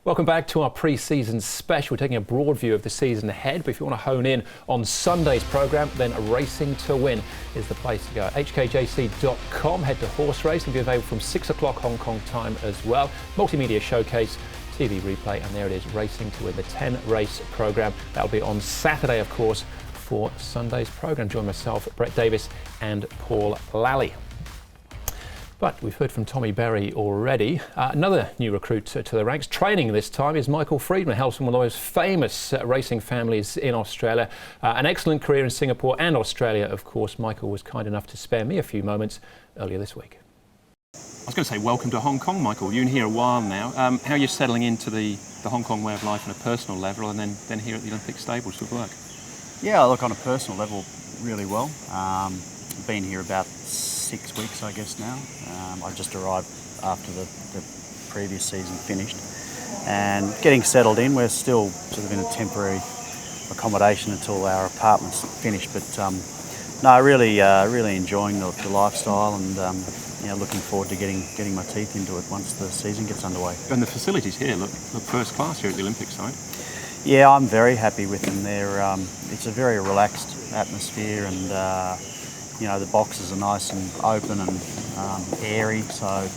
Welcome back to our pre-season special. We're taking a broad view of the season ahead, but if you want to hone in on Sunday's programme, then Racing to Win is the place to go. hkjc.com, head to horse race, and be available from 6 o'clock Hong Kong time as well. Multimedia showcase, TV replay, and there it is, Racing to Win, the 10-race programme. That'll be on Saturday, of course, for Sunday's programme. Join myself, Brett Davis and Paul Lally. But we've heard from Tommy Berry already. Another new recruit to the ranks. Training this time is Michael Friedman, hails from one of the most famous racing families in Australia. An excellent career in Singapore and Australia, of course. Michael was kind enough to spare me a few moments earlier this week. I was going to say welcome to Hong Kong, Michael. You've been here a while now. How are you settling into the Hong Kong way of life on a personal level, and then here at the Olympic stables with work? Yeah, look, on a personal level, really well. Been here about 6 weeks, I guess, now. I just arrived after the previous season finished, and getting settled in. We're still sort of in a temporary accommodation until our apartment's finished, but no, really enjoying the lifestyle, and looking forward to getting my teeth into it once the season gets underway. And the facilities here look first class here at the Olympic side. Yeah, I'm very happy with them. It's a very relaxed atmosphere, and the boxes are nice and open and airy, so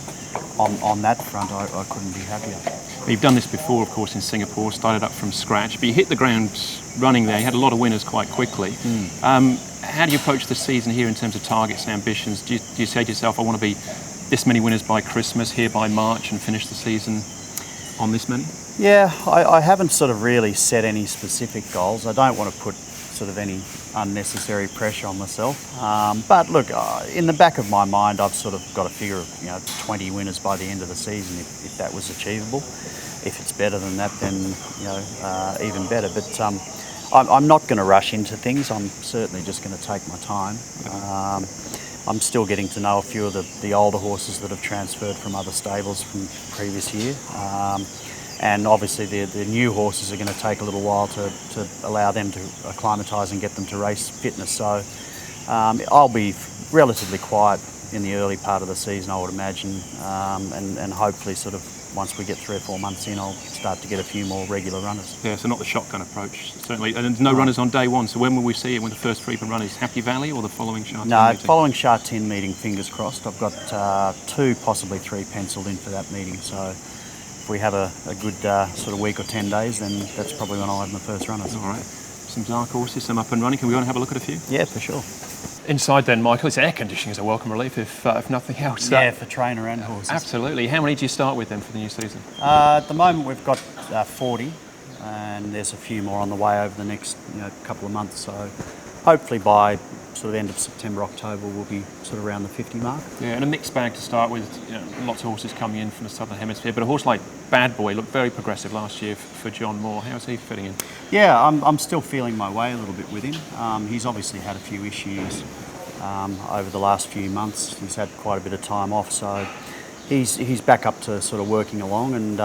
on that front I couldn't be happier. You've done this before, of course, in Singapore, started up from scratch, but you hit the ground running there. You had a lot of winners quite quickly. How do you approach the season here in terms of targets and ambitions? Do you say to yourself, I want to be this many winners by Christmas, here by March, and finish the season on this many? Yeah, I haven't sort of really set any specific goals. I don't want to put sort of any unnecessary pressure on myself. But look, in the back of my mind, I've sort of got a figure of 20 winners by the end of the season, if that was achievable. If it's better than that, then even better. But I'm not going to rush into things. I'm certainly just going to take my time. I'm still getting to know a few of the older horses that have transferred from other stables from previous year. And obviously the new horses are going to take a little while to allow them to acclimatise and get them to race fitness. So I'll be relatively quiet in the early part of the season, I would imagine, and hopefully sort of once we get 3 or 4 months in, I'll start to get a few more regular runners. Yeah, so not the shotgun approach, certainly. And there's no runners on day one, so when will we see it when the first Friedman run is? Happy Valley or the following Sha Tin meeting? No, following Sha Tin meeting, fingers crossed. I've got 2, possibly 3 penciled in for that meeting, so if we have a good sort of week or 10 days, then that's probably when I'll have my first runners. All right. Some dark horses, some up and running. Can we go and have a look at a few? Yeah, for sure. Inside then, Michael, it's air conditioning is a welcome relief if nothing else. Yeah, for trainer and horses. Absolutely. How many do you start with then for the new season? At the moment we've got 40, and there's a few more on the way over the next couple of months. So hopefully by sort of end of September, October, we'll be sort of around the 50 mark. Yeah, and a mixed bag to start with. Lots of horses coming in from the southern hemisphere, but a horse like Bad Boy looked very progressive last year for John Moore. How's he fitting in? Yeah, I'm still feeling my way a little bit with him. He's obviously had a few issues over the last few months. He's had quite a bit of time off, so he's back up to sort of working along, and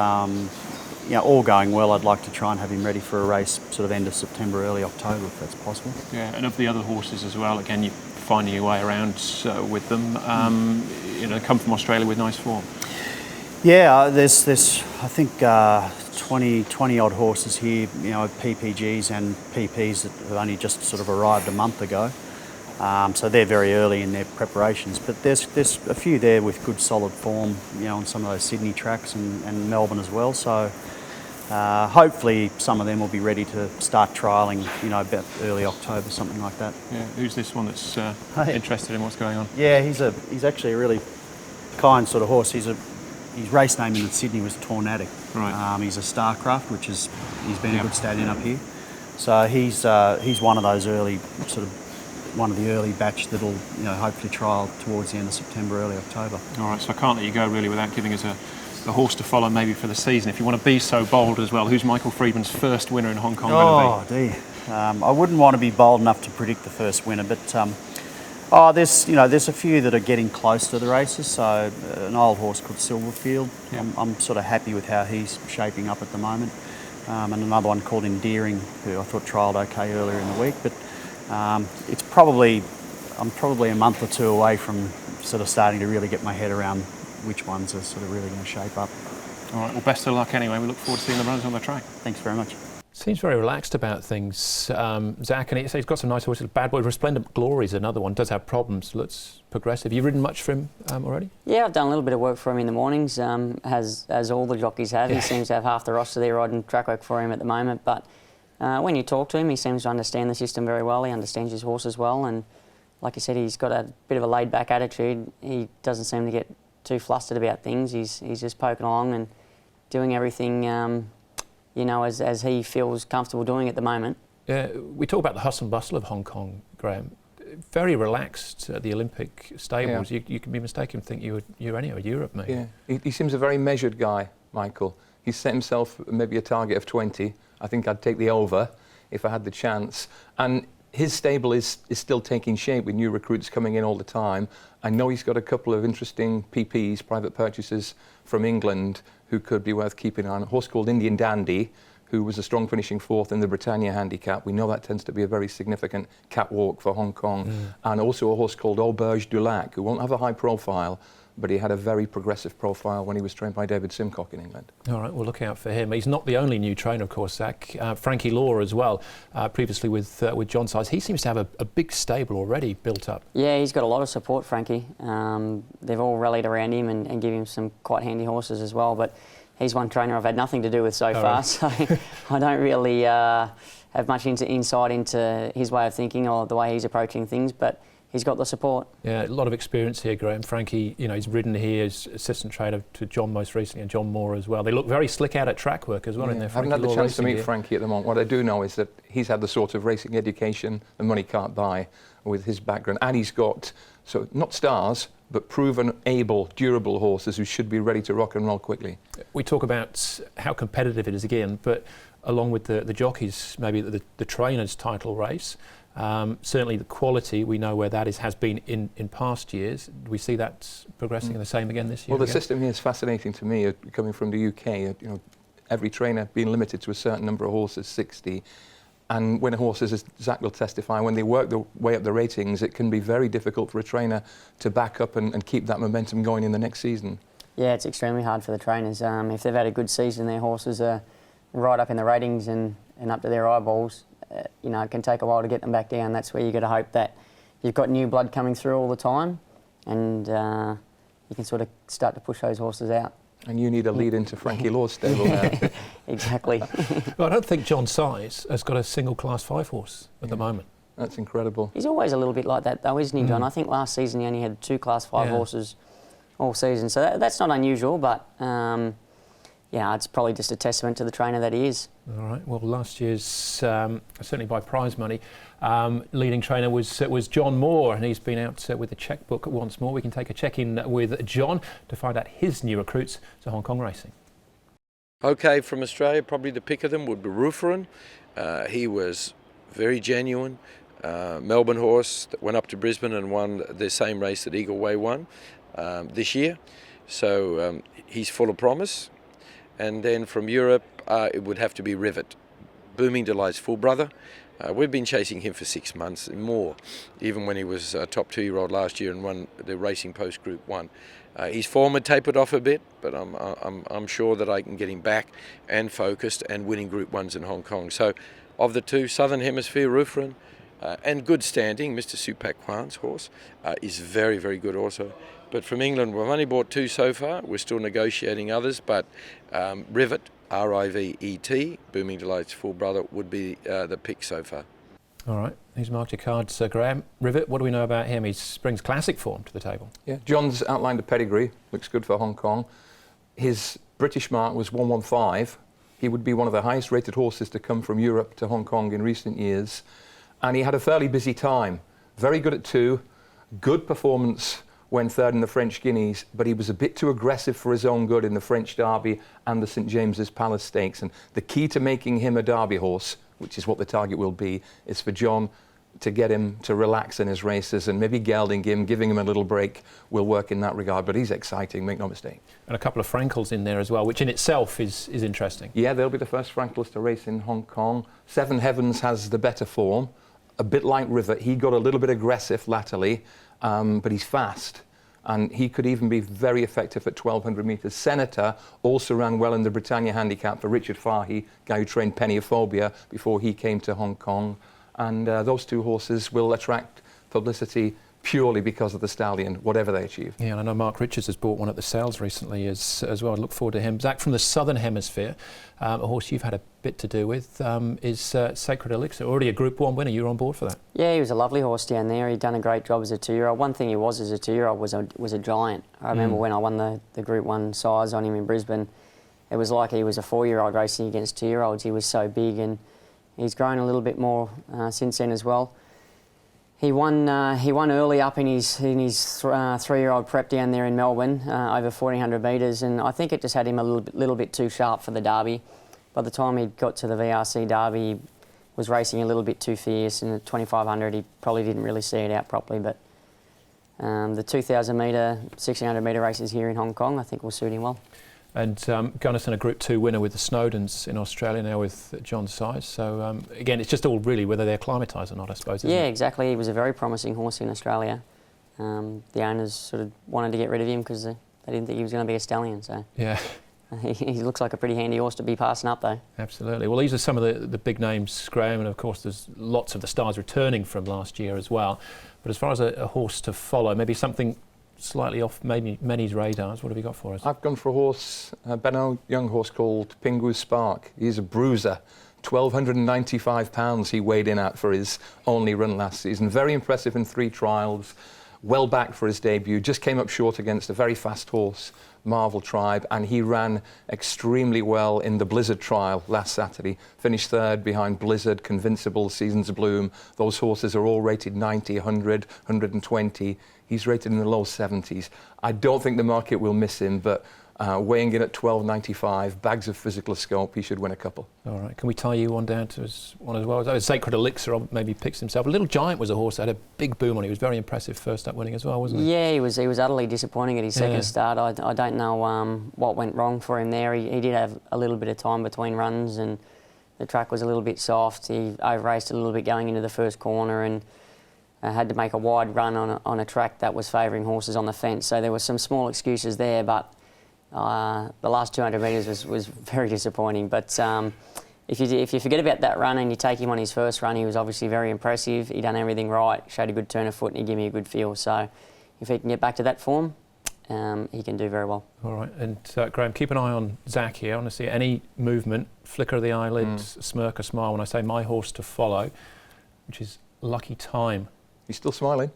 all going well, I'd like to try and have him ready for a race sort of end of September, early October, if that's possible. Yeah, and of the other horses as well, again, you're finding your way around with them. Come from Australia with nice form. Yeah, there's I think 20 odd horses here, PPGs and PPs that have only just sort of arrived a month ago. So they're very early in their preparations, but there's a few there with good solid form, on some of those Sydney tracks and Melbourne as well. So hopefully some of them will be ready to start trialling, about early October, something like that. Yeah, who's this one that's interested in what's going on? Yeah, he's actually a really kind sort of horse. His race name in Sydney was Tornadic. Right. He's a Starcraft, he's been a good stallion up here. So he's one of those early one of the early batch that'll hopefully trial towards the end of September, early October. All right, so I can't let you go really without giving us a horse to follow maybe for the season. If you want to be so bold as well, who's Michael Friedman's first winner in Hong Kong going to be? I wouldn't want to be bold enough to predict the first winner, but there's a few that are getting close to the races. So an old horse called Silverfield, yeah. I'm sort of happy with how he's shaping up at the moment, and another one called Endearing, who I thought trialled okay earlier in the week, but I'm probably a month or 2 away from sort of starting to really get my head around which ones are sort of really going to shape up. All right, well, best of luck anyway. We look forward to seeing the runners on the track. Thanks very much. Seems very relaxed about things, Zach, and he's got some nice horses. Bad Boy, Resplendent Glory is another one. Does have problems. Looks progressive. You ridden much for him already? Yeah, I've done a little bit of work for him in the mornings, as all the jockeys have. He seems to have half the roster there riding track work for him at the moment. But when you talk to him, he seems to understand the system very well. He understands his horses well, and like you said, he's got a bit of a laid-back attitude. He doesn't seem to get too flustered about things. He's just poking along and doing everything. You know, as he feels comfortable doing at the moment. We talk about the hustle and bustle of Hong Kong, Graham. Very relaxed at the Olympic stables. Yeah. You can be mistaken, think you're anywhere, Europe, maybe. Yeah, he seems a very measured guy, Michael. He's set himself maybe a target of 20. I think I'd take the over if I had the chance. And his stable is still taking shape with new recruits coming in all the time. I know he's got a couple of interesting PPs, private purchases from England, who could be worth keeping on. A horse called Indian Dandy, who was a strong finishing fourth in the Britannia handicap. We know that tends to be a very significant catwalk for Hong Kong. And also a horse called Auberge du Lac, who won't have a high profile, but he had a very progressive profile when he was trained by David Simcock in England. All right, we'll look out for him. He's not the only new trainer, of course, Zach. Frankie Law as well, previously with John Size. He seems to have a big stable already built up. Yeah, he's got a lot of support, Frankie. They've all rallied around him and give him some quite handy horses as well. But he's one trainer I've had nothing to do with so far, so I don't really have much insight into his way of thinking or the way he's approaching things, but he's got the support. Yeah, a lot of experience here, Graham. Frankie, you know, he's ridden here as assistant trainer to John most recently and John Moore as well. They look very slick out at track work as well in there. I haven't had the chance to meet Frankie at the moment. What I do know is that he's had the sort of racing education the money can't buy with his background, and he's got, so not stars, but proven, able, durable horses who should be ready to rock and roll quickly. We talk about how competitive it is again, but along with the jockeys, maybe the trainers' title race, certainly the quality, we know where that has been in past years. Do we see that progressing in the same again this year? Well, the system here is fascinating to me, coming from the UK. You know, every trainer being limited to a certain number of horses, 60. And when horses, as Zach will testify, when they work their way up the ratings, it can be very difficult for a trainer to back up and keep that momentum going in the next season. Yeah, it's extremely hard for the trainers. If they've had a good season, their horses are right up in the ratings and up to their eyeballs. You know, it can take a while to get them back down. That's where you've got to hope that you've got new blood coming through all the time, and you can sort of start to push those horses out. And you need a lead into Frankie Law's stable now. Exactly. Well, I don't think John Size has got a single Class 5 horse at the moment. That's incredible. He's always a little bit like that though, isn't he, John? I think last season he only had 2 Class 5 horses all season, so that's not unusual, but yeah, it's probably just a testament to the trainer that he is. All right. Well, last year's, certainly by prize money, leading trainer was John Moore, and he's been out with the checkbook once more. We can take a check-in with John to find out his new recruits to Hong Kong racing. Okay, from Australia, probably the pick of them would be Rufferin. He was very genuine. Melbourne horse that went up to Brisbane and won the same race that Eagle Way won this year. So he's full of promise. And then from Europe, it would have to be Rivet, Booming Delight's full brother. We've been chasing him for 6 months and more, even when he was a top 2-year-old last year and won the Racing Post Group 1. His form had tapered off a bit, but I'm sure that I can get him back and focused and winning Group 1s in Hong Kong. So of the two, Southern Hemisphere, Rufferin, and good standing, Mr. Supak Kwan's horse, is very, very good also. But from England, we've only bought 2 so far. We're still negotiating others, but Rivet, R-I-V-E-T, Booming Delight's full brother, would be the pick so far. All right, he's marked your cards, Graham. Rivet, what do we know about him? He brings classic form to the table. Yeah, John's outlined a pedigree, looks good for Hong Kong. His British mark was 115. He would be one of the highest rated horses to come from Europe to Hong Kong in recent years. And he had a fairly busy time. Very good at 2, good performance when 3rd in the French Guineas, but he was a bit too aggressive for his own good in the French Derby and the St James's Palace Stakes. And the key to making him a Derby horse, which is what the target will be, is for John to get him to relax in his races, and maybe gelding him, giving him a little break will work in that regard. But he's exciting, make no mistake. And a couple of Frankels in there as well, which in itself is interesting. Yeah, they'll be the first Frankels to race in Hong Kong. Seven Heavens has the better form. A bit like Rivet, he got a little bit aggressive latterly, but he's fast. and he could even be very effective at 1200 metres. Senator also ran well in the Britannia Handicap for Richard Fahey, guy who trained Peniophobia before he came to Hong Kong. And those two horses will attract publicity purely because of the stallion, whatever they achieve. Yeah, and I know Mark Richards has bought one at the sales recently as well. I look forward to him. Zach, from the Southern Hemisphere, a horse you've had a bit to do with is Sacred Elixir, already a Group 1 winner. You're on board for that? Yeah, he was a lovely horse down there. He'd done a great job as a 2-year-old. One thing he was as a 2-year-old was a giant. I remember when I won the Group 1 size on him in Brisbane, it was like he was a 4-year-old racing against 2-year-olds. He was so big, and he's grown a little bit more since then as well. He won early up in his 3-year-old prep down there in Melbourne, over 1400 metres, and I think it just had him a little bit too sharp for the Derby. By the time he got to the VRC Derby, he was racing a little bit too fierce, and at 2500 he probably didn't really see it out properly. But the 2000 metre, 1600 metre races here in Hong Kong, I think will suit him well. And Gunnison, a Group 2 winner with the Snowdens in Australia, now with John Size. So, again, it's just all really whether they're acclimatised or not, I suppose, isn't it? Exactly. He was a very promising horse in Australia. The owners sort of wanted to get rid of him because they didn't think he was going to be a stallion. So yeah. He looks like a pretty handy horse to be passing up, though. Absolutely. Well, these are some of the big names, Graham, and of course there's lots of the stars returning from last year as well. But as far as a horse to follow, maybe something slightly off maybe many's radars. What have you got for us? I've gone for a horse, a young horse called Pingu Spark. He's a bruiser. 1,295 pounds he weighed in at for his only run last season. Very impressive in 3 trials. Well back for his debut. Just came up short against a very fast horse, Marvel Tribe, and he ran extremely well in the Blizzard trial last Saturday. Finished 3rd behind Blizzard, Convincible, Seasons of Bloom. Those horses are all rated 90, 100, 120. He's rated in the low 70s. I don't think the market will miss him, but weighing in at 12.95, bags of physical scope, he should win a couple. All right, can we tie you one down to one as well? Sacred Elixir maybe picks himself. A Little Giant was a horse that had a big boom on. He was very impressive first up winning as well, wasn't he? Yeah, he was utterly disappointing at his second start. I don't know what went wrong for him there. He did have a little bit of time between runs, and the track was a little bit soft. He over-raced a little bit going into the first corner, and had to make a wide run on a track that was favouring horses on the fence. So there were some small excuses there, but the last 200 metres was very disappointing. But if you forget about that run and you take him on his first run, he was obviously very impressive. He done everything right, showed a good turn of foot, and he gave me a good feel. So if he can get back to that form, he can do very well. All right, and Graham, keep an eye on Zach here. I want to see any movement, flicker of the eyelid, smirk or smile when I say my horse to follow, which is Lucky Time. He's still smiling.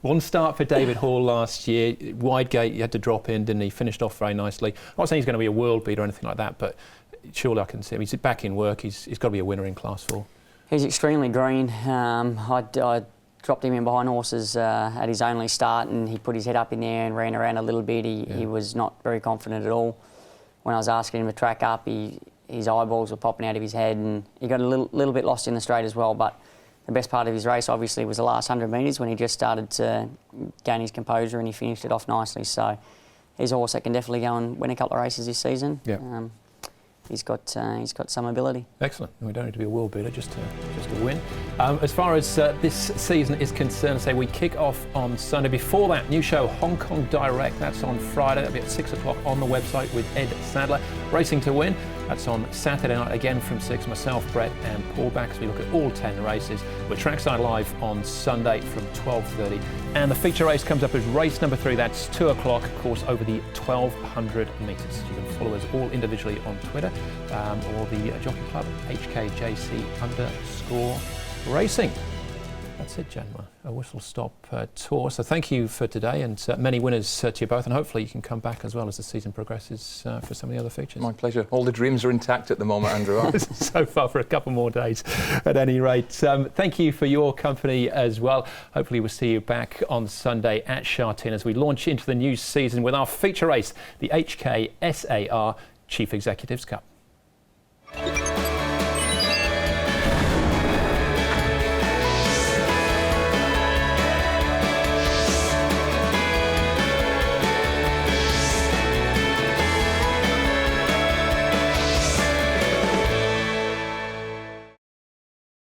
One start for David Hall last year. Wide gate, he had to drop in, didn't he? Finished off very nicely. I'm not saying he's going to be a world beater or anything like that, but surely I can see him. He's back in work. He's got to be a winner in Class 4. He's extremely green. I dropped him in behind horses at his only start, and he put his head up in there and ran around a little bit. He was not very confident at all. When I was asking him to track up, his eyeballs were popping out of his head, and he got a little bit lost in the straight as well. But the best part of his race, obviously, was the last 100 metres when he just started to gain his composure, and he finished it off nicely. So he's a horse that can definitely go and win a couple of races this season. Yeah. He's got some ability. Excellent. We don't need to be a world beater just to win. As far as this season is concerned, say we kick off on Sunday. Before that, new show Hong Kong Direct. That's on Friday. That'll be at 6 o'clock on the website with Ed Sadler. Racing to Win. That's on Saturday night again from 6. Myself, Brett, and Paul back as we look at all 10 races. We're trackside live on Sunday from 12:30, and the feature race comes up as race number 3. That's 2 o'clock, of course, over the 1,200 metres. You can follow us all individually on Twitter or the Jockey Club HKJC_racing. That's it, gentlemen. A whistle-stop tour. So thank you for today, and many winners to you both, and hopefully you can come back as well as the season progresses for some of the other features. My pleasure. All the dreams are intact at the moment, Andrew. So far, for a couple more days at any rate. Thank you for your company as well. Hopefully we'll see you back on Sunday at Sha Tin as we launch into the new season with our feature race, the HKSAR Chief Executives Cup.